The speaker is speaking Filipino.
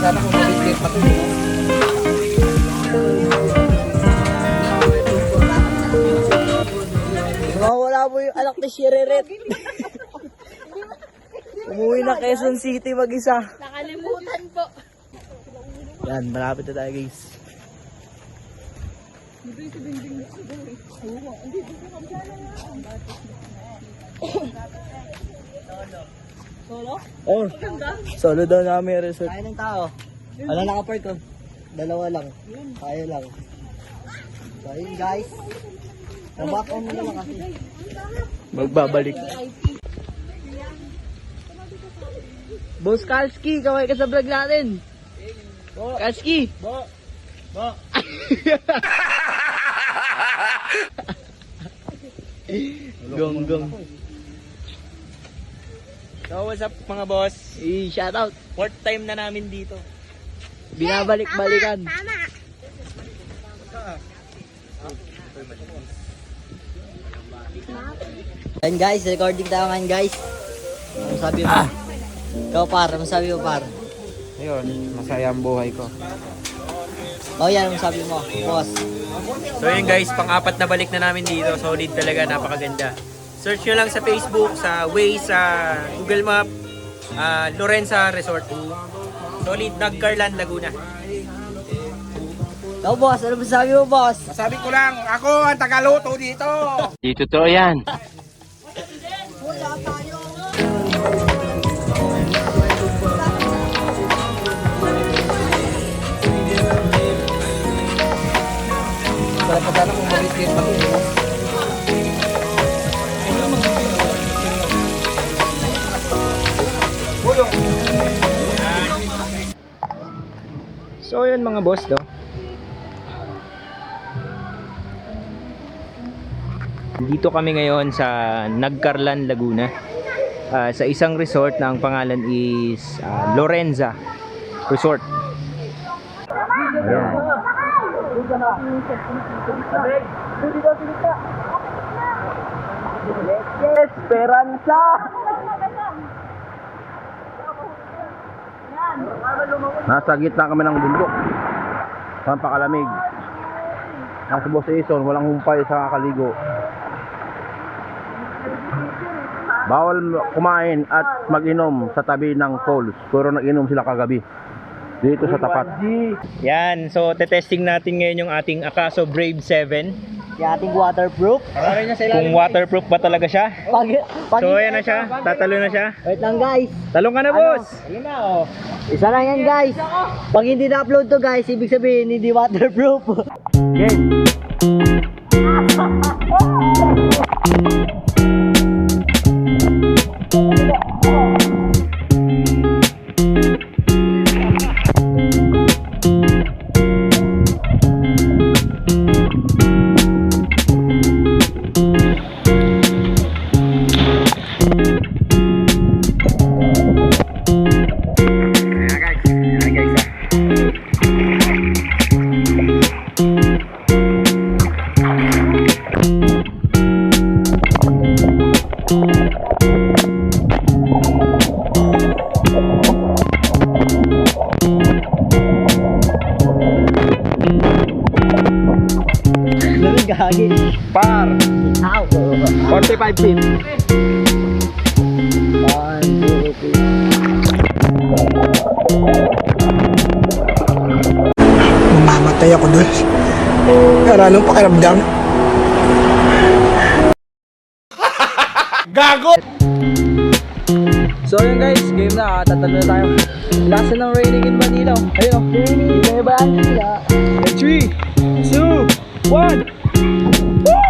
sana kung mabigit pa ito. Wala po yung anak ni Shireret. Umuwi na Quezon City mag-isa. Nakalimutan po. Yan, malapit na tayo guys. Solo? Oh, solo daw namin yung resort. Kaya ng tao. Wala nakapark ko. Dalawa lang. Kaya lang. So ayun guys. Nabak on mo naman kasi. Magbabalik. Boss Kalski, kaway ka sa vlog natin. Kalski. Gong. So what's up mga boss? Shout out. Fourth time na namin dito. Binabalik-balikan. Ayun guys, recording tayo ngayon guys. Ano sabi mo? Ikaw par, ano sabi mo par? Ayun, masaya ang buhay ko. Oh yan, ano sabi mo? Boss. So yun guys, pang-apat na balik na namin dito. Solid talaga, napakaganda. Search nyo lang sa Facebook, sa Waze, sa Google Map, Lorenza Resort. Solid, Nagcarlan, Laguna. Ikaw boss, ano sabi mo boss? Sabi ko lang, ako ang tagaluto dito. Di totoo yan. Wala pa sana kung mabigit pa ito. So yun mga boss do. Dito kami ngayon sa Nagcarlan, Laguna. Sa isang resort na ang pangalan is Lorenza Resort. Ayan. Esperanza! Nasa gitna kami ng bundok. Napakalamig. Nasa Boss Ison, walang humpay sa kakaligo. Bawal kumain at mag-inom sa tabi ng falls. Pero nag-inom sila kagabi. Dito sa tapat. Yan, so tetesting natin ngayon yung ating Akaso Brave 7. Yung ating waterproof. Kung waterproof ba talaga siya. Pag So ayan na siya, tatalo na siya. Wait lang guys. Talong ka na boss! Isa lang yan guys. Pag hindi na-upload to guys, ibig sabihin hindi waterproof. Game! Gagi. Par! Ow. 45 feet. 1, 2, 3. Mamatay ako doon. Pero anong pakiramdam? Gago! So yun guys, game na. Tatalo na tayo. Lasa ng raining in Manila. Ayun o. Raining. Kaya ba yan sila? 3, 2, 1! Woo!